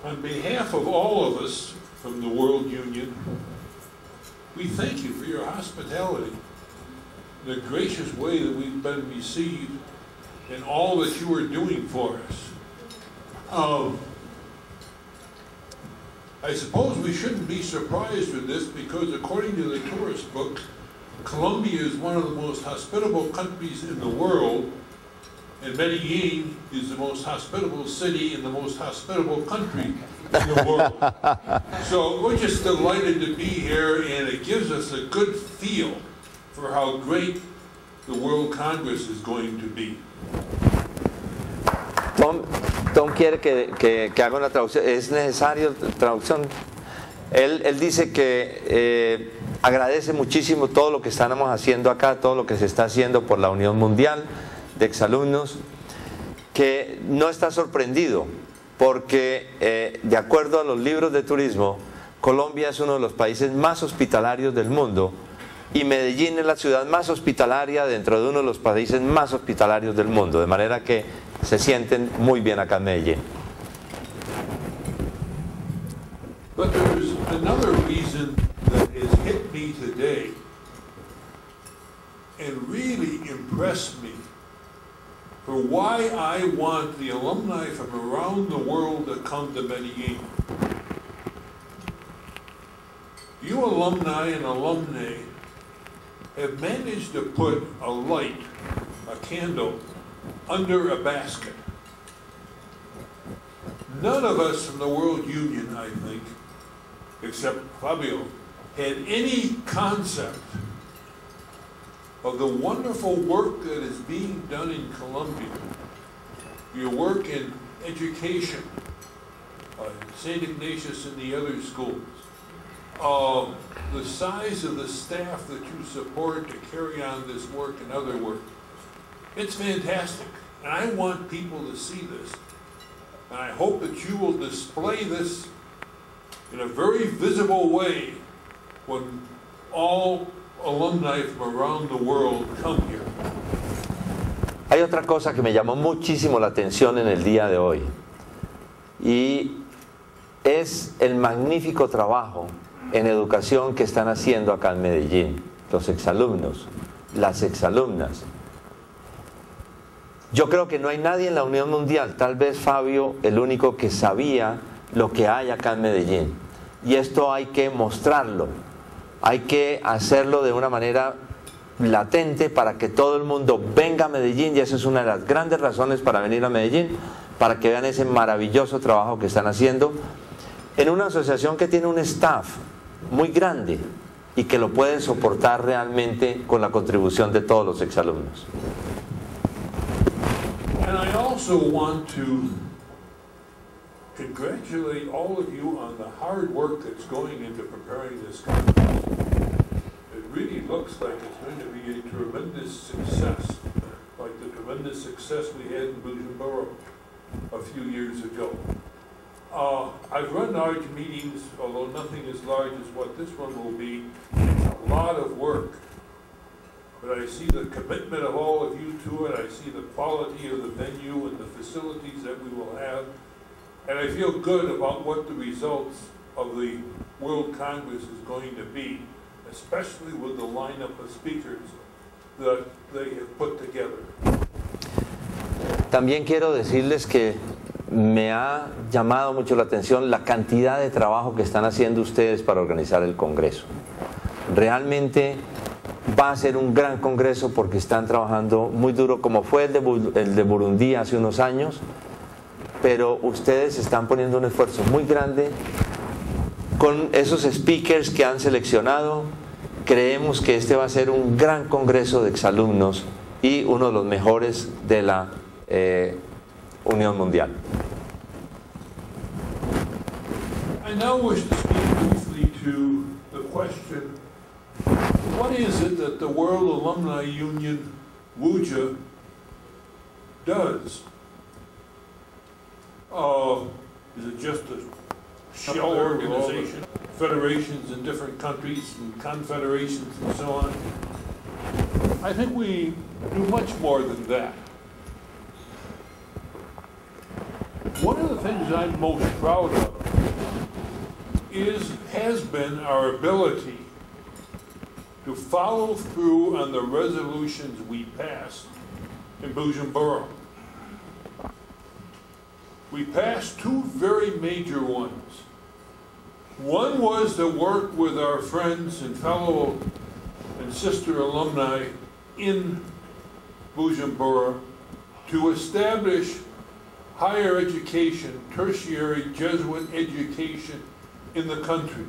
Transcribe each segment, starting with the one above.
On behalf of all of us from the World Union, we thank you for your hospitality, the gracious way that we've been received, and all that you are doing for us. I suppose we shouldn't be surprised with this because according to the tourist book, Colombia is one of the most hospitable countries in the world, and Medellin is the most hospitable city in the most hospitable country in the world. So we're just delighted to be here, and it gives us a good feel for how great the World Congress is going to be. Tom quiere que haga una traducción. ¿Es necesario traducción? Él dice que agradece muchísimo todo lo que estamos haciendo acá, todo lo que se está haciendo por la Unión Mundial de Exalumnos, que no está sorprendido porque de acuerdo a los libros de turismo, Colombia es uno de los países más hospitalarios del mundo y Medellín es la ciudad más hospitalaria dentro de uno de los países más hospitalarios del mundo, de manera que se sienten muy bien acá en Medellín. But there's another reason that has hit me today and really impressed me for why I want the alumni from around the world to come to Medellin. You alumni and alumnae have managed to put a light, a candle, under a basket. None of us from the World Union, I think, except Fabio, had any concept of the wonderful work that is being done in Colombia. Your work in education, St. Ignatius and the other schools, the size of the staff that you support to carry on this work and other work. It's fantastic, and I want people to see this. And I hope that you will display this in a very visible way when all alumni from around the world come here. Hay otra cosa que me llamó muchísimo la atención en el día de hoy y es el magnífico trabajo en educación que están haciendo acá en Medellín, los exalumnos, las exalumnas. Yo creo que no hay nadie en la Unión Mundial, tal vez Fabio, el único que sabía lo que hay acá en Medellín. Y esto hay que mostrarlo, hay que hacerlo de una manera latente para que todo el mundo venga a Medellín, y esa es una de las grandes razones para venir a Medellín, para que vean ese maravilloso trabajo que están haciendo en una asociación que tiene un staff muy grande y que lo pueden soportar realmente con la contribución de todos los exalumnos. And I also want to congratulate all of you on the hard work that's going into preparing this conference. It really looks like it's going to be a tremendous success, like the tremendous success we had in Bujumbura a few years ago. I've run large meetings, although nothing as large as what this one will be. It's a lot of work. But I see the commitment of all of you to it. I see the quality of the venue and the facilities that we will have. And I feel good about what the results of the World Congress is going to be, especially with the lineup of speakers that they have put together. También quiero decirles que me ha llamado mucho la atención la cantidad de trabajo que están haciendo ustedes para organizar el Congreso. Realmente va a ser un gran Congreso porque están trabajando muy duro, como fue el de Burundi hace unos años, pero ustedes están poniendo un esfuerzo muy grande con esos speakers que han seleccionado. Creemos que este va a ser un gran Congreso de exalumnos y uno de los mejores de la Unión Mundial. I now wish to speak briefly to the question, what is it that the World Alumni Union, WUJA, does? Is it just a shell organization, federations in different countries and confederations and so on? I think we do much more than that. One of the things I'm most proud of has been our ability to follow through on the resolutions we passed in Bujumbura. We passed two very major ones. One was to work with our friends and fellow and sister alumni in Bujumbura to establish higher education, tertiary Jesuit education in the country.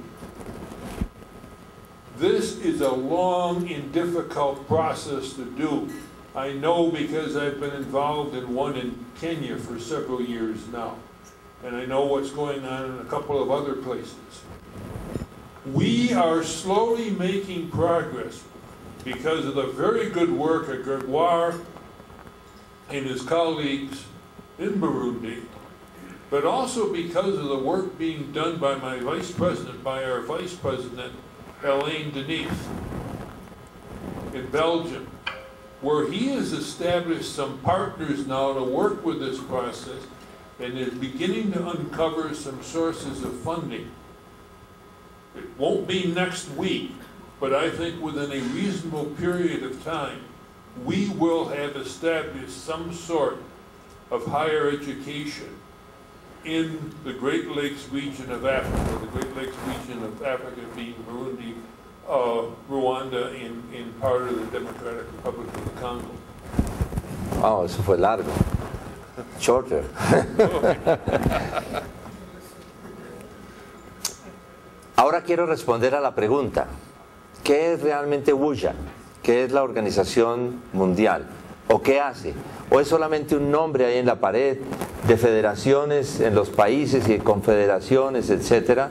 This is a long and difficult process to do. I know because I've been involved in one in Kenya for several years now, and I know what's going on in a couple of other places. We are slowly making progress because of the very good work of Gregoire and his colleagues in Burundi, but also because of the work being done by my vice president, by our vice president, Alain Denis, in Belgium, where he has established some partners now to work with this process and is beginning to uncover some sources of funding. It won't be next week, but I think within a reasonable period of time, we will have established some sort of higher education in the Great Lakes region of Africa, the Great Lakes region of Africa being Burundi, Rwanda, and part of the Democratic Republic of the Congo. Wow, eso fue largo. Shorter. Ahora quiero responder a la pregunta, ¿qué es realmente WUJA? ¿Qué es la Organización Mundial? ¿O qué hace? ¿O es solamente un nombre ahí en la pared de federaciones en los países y de confederaciones, etcétera?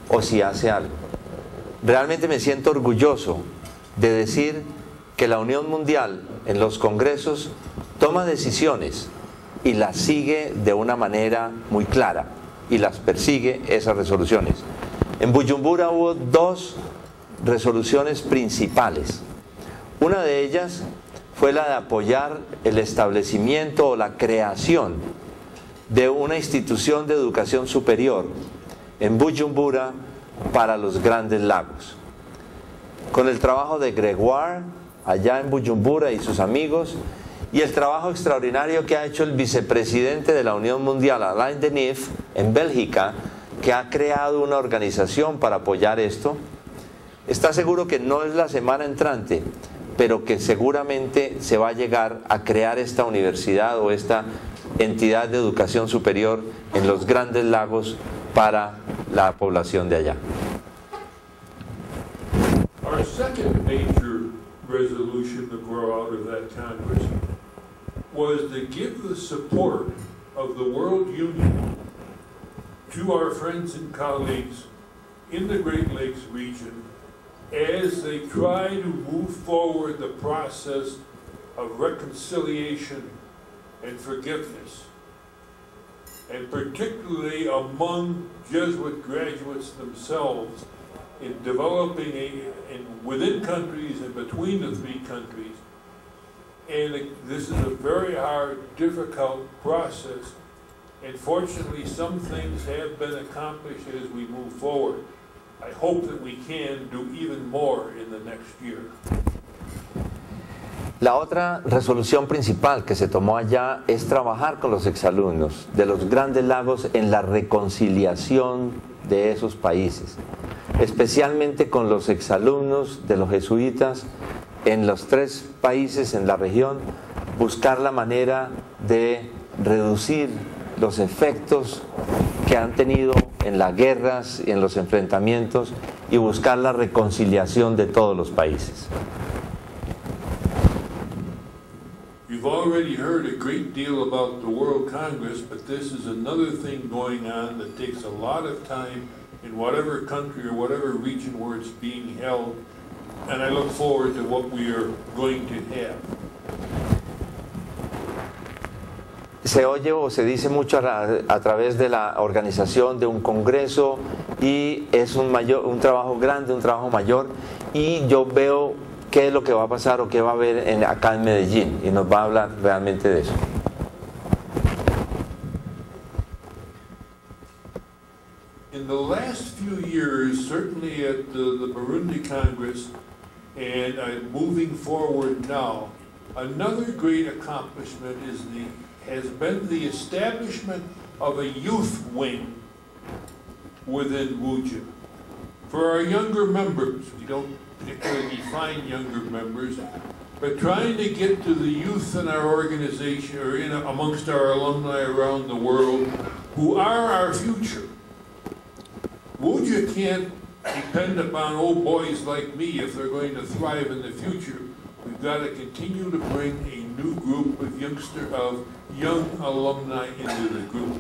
¿O si hace algo? Realmente me siento orgulloso de decir que la Unión Mundial en los congresos toma decisiones y las sigue de una manera muy clara y las persigue esas resoluciones. En Bujumbura hubo dos resoluciones principales. Una de ellas fue la de apoyar el establecimiento o la creación de una institución de educación superior en Bujumbura para los Grandes Lagos. Con el trabajo de Gregoire allá en Bujumbura y sus amigos, y el trabajo extraordinario que ha hecho el vicepresidente de la Unión Mundial, Alain Denis, en Bélgica, que ha creado una organización para apoyar esto. Está seguro que no es la semana entrante, pero que seguramente se va a llegar a crear esta universidad o esta entidad de educación superior en los Grandes Lagos para la población de allá. Our second major resolution to grow out of that Congress was to give the support of the World Union to our friends and colleagues in the Great Lakes region as they try to move forward the process of reconciliation and forgiveness, and particularly among Jesuit graduates themselves in developing within countries and between the three countries. And this is a very hard, difficult process. And fortunately, some things have been accomplished as we move forward. I hope that we can do even more in the next year. La otra resolución principal que se tomó allá es trabajar con los exalumnos de los Grandes Lagos en la reconciliación de esos países, especialmente con los exalumnos de los jesuitas en los tres países en la región, buscar la manera de reducir los efectos que han tenido en las guerras y en los enfrentamientos y buscar la reconciliación de todos los países. You've already heard a great deal about the World Congress, but this is another thing going on that takes a lot of time in whatever country or whatever region where it's being held, and I look forward to what we are going to have. Se oye o se dice mucho a través de la organización de un congreso y es un trabajo grande, un trabajo mayor, y yo veo qué es lo que va a pasar o qué va a haber acá en Medellín y nos va a hablar realmente de eso. in the last few years, certainly at the Burundi Congress, and I'm moving forward now, another great accomplishment has been the establishment of a youth wing within WUJA. For our younger members, we don't particularly define younger members, but trying to get to the youth in our organization or amongst our alumni around the world who are our future. WUJA can't depend upon old boys like me if they're going to thrive in the future. We've got to continue to bring a new group of young alumni into the group.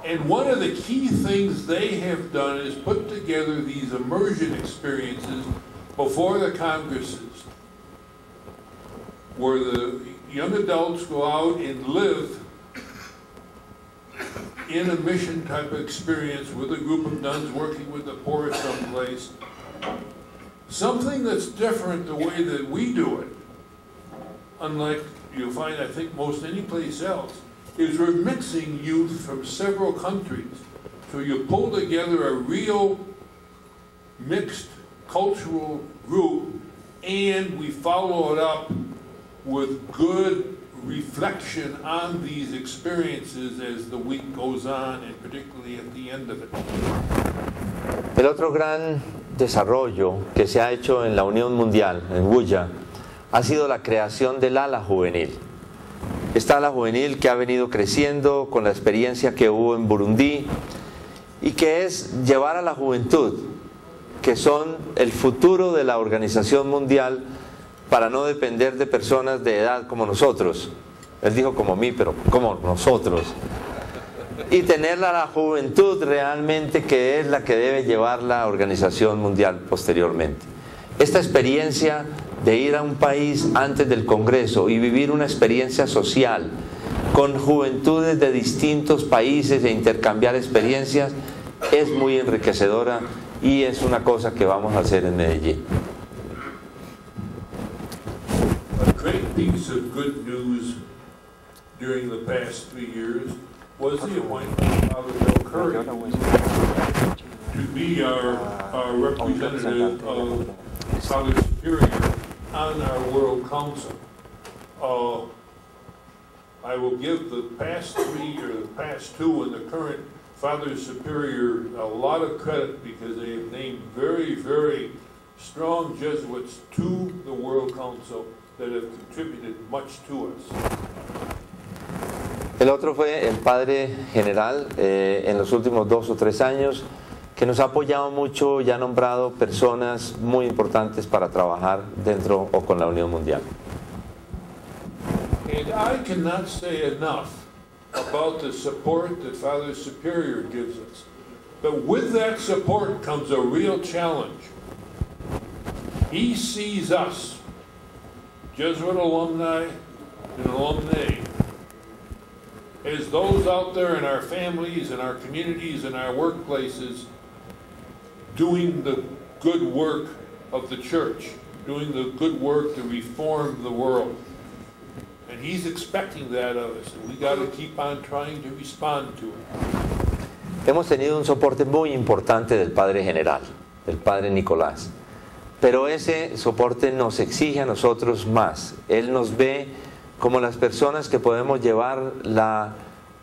And one of the key things they have done is put together these immersion experiences before the Congresses, where the young adults go out and live in a mission type of experience with a group of nuns working with the poor someplace. Something that's different the way that we do it, unlike you'll find, I think, most any place else, is we're mixing youth from several countries. So you pull together a real mixed cultural group, and we follow it up with good reflection on these experiences as the week goes on, and particularly at the end of it. El otro gran desarrollo que se ha hecho en la Unión Mundial, en WUJA, ha sido la creación del ala juvenil. Esta ala juvenil que ha venido creciendo con la experiencia que hubo en Burundi y que es llevar a la juventud, que son el futuro de la organización mundial, para no depender de personas de edad como nosotros. Él dijo como mí, pero como nosotros. Y tener a la juventud realmente, que es la que debe llevar la organización mundial posteriormente. Esta experiencia de ir a un país antes del Congreso y vivir una experiencia social con juventudes de distintos países e intercambiar experiencias es muy enriquecedora, y es una cosa que vamos a hacer en Medellín. A great piece of good news during the past 3 years was the appointment of Father Bill Curry to be our representative of Father Superior on our World Council. I will give the past 3 or the past 2 and the current Father Superior a lot of credit, because they have named very, very strong Jesuits to the World Council that have contributed much to us. El otro fue el Padre General en los últimos 2 o 3 años, que nos ha apoyado mucho y ha nombrado personas muy importantes para trabajar dentro o con la Unión Mundial. And I cannot say enough about the support that Father Superior gives us. But with that support comes a real challenge. He sees us, Jesuit alumni and alumnae, as those out there in our families, in our communities, in our workplaces, doing the good work of the church, doing the good work to reform the world. And he's expecting that of us, and we got to keep on trying to respond to it. Hemos tenido un soporte muy importante del Padre General, del Padre Nicolás, pero ese soporte nos exige a nosotros más. Él nos ve como las personas que podemos llevar la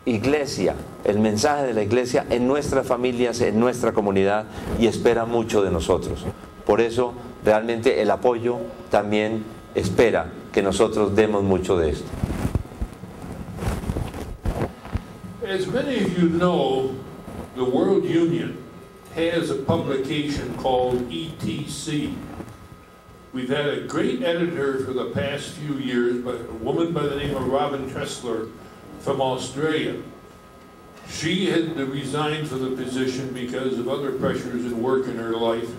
iglesia, el mensaje de la iglesia en nuestras familias, en nuestra comunidad, y espera mucho de nosotros. Por eso realmente el apoyo también espera que nosotros demos mucho de esto. As many of you know, the World Union has a publication called ETC. We've had a great editor for the past few years, a woman by the name of Robin Tressler from Australia. She had to resign from the position because of other pressures and work in her life.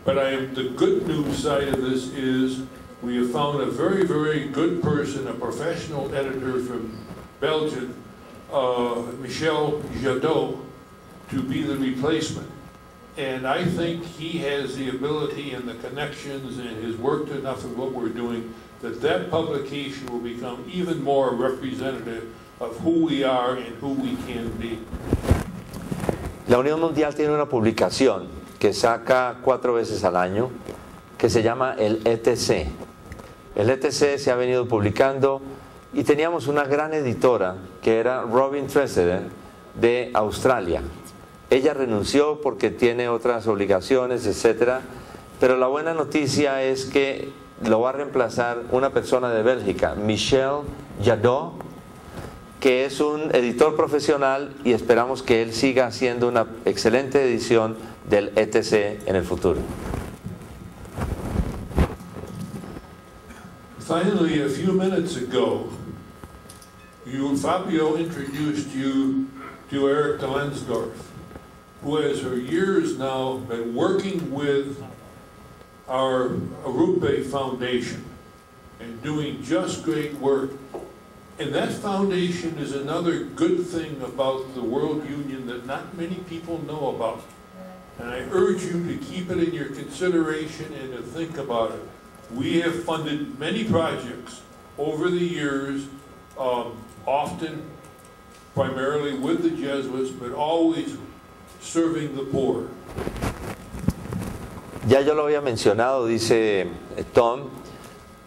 But the good news side of this is we have found a very, very good person, a professional editor from Belgium, Michel Jadot, to be the replacement. And I think he has the ability and the connections and has worked enough in what we're doing that publication will become even more representative of who we are and who we can be. La Unión Mundial tiene una publicación que saca 4 veces al año que se llama el ETC. El ETC se ha venido publicando y teníamos una gran editora que era Robin Treasurer de Australia. Ella renunció porque tiene otras obligaciones, etcétera, pero la buena noticia es que lo va a reemplazar una persona de Bélgica, Michel Jadot, que es un editor profesional y esperamos que él siga haciendo una excelente edición del ETC en el futuro. Finally, a few minutes ago, Fabio introduced you to Eric de Lansdorf, who has for years now been working with our Arupe Foundation and doing just great work. And that foundation is another good thing about the World Union that not many people know about. And I urge you to keep it in your consideration and to think about it. We have funded many projects over the years, often primarily with the Jesuits, but always serving the poor. Ya yo lo había mencionado, dice Tom,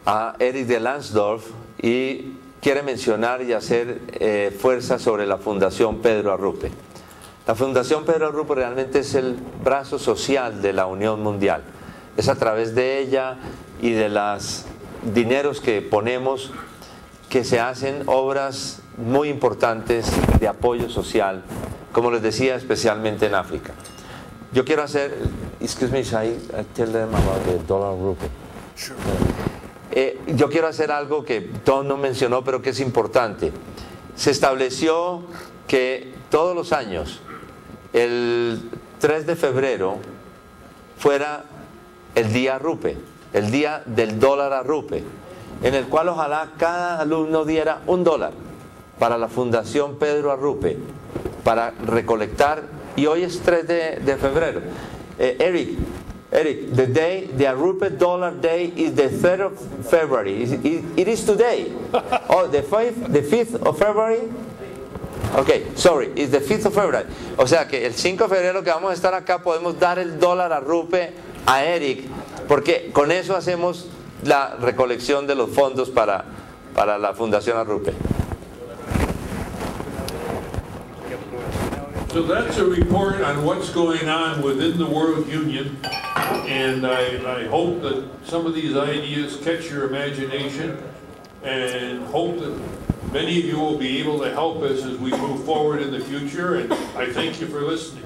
a Eric de Lansdorf, y quiere mencionar y hacer fuerza sobre la Fundación Pedro Arrupe. La Fundación Pedro Arrupe realmente es el brazo social de la Unión Mundial. Es a través de ella y de los dineros que ponemos que se hacen obras muy importantes de apoyo social, como les decía, especialmente en África. Yo quiero hacer, excuse me, I tell them about the dollar rupee. Sure. Yo quiero hacer algo que Tom no mencionó, pero que es importante. Se estableció que todos los años, el 3 de febrero, fuera el día Arrupe, el día del dólar Arrupe, en el cual ojalá cada alumno diera $1 para la Fundación Pedro Arrupe, para recolectar, y hoy es 3 de febrero. Eric, the Arrupe Dollar Day is the 3rd of February. It is today. Oh, the 5th of February? Okay, sorry, it's the 5th of February. O sea que el 5 de febrero que vamos a estar acá podemos dar el dólar Arrupe a Eric, porque con eso hacemos la recolección de los fondos para la Fundación Arrupe. So that's a report on what's going on within the World Union, and I hope that some of these ideas catch your imagination, and hope that many of you will be able to help us as we move forward in the future, and I thank you for listening.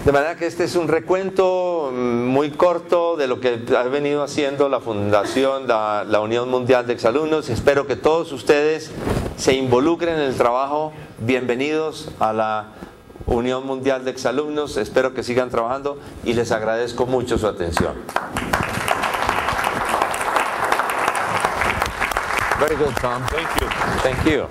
De manera que este es un recuento muy corto de lo que ha venido haciendo la Fundación, la Unión Mundial de Exalumnos. Espero que todos ustedes se involucren en el trabajo. Bienvenidos a la Unión Mundial de Exalumnos. Espero que sigan trabajando y les agradezco mucho su atención. Very good, Tom. Thank you. Thank you.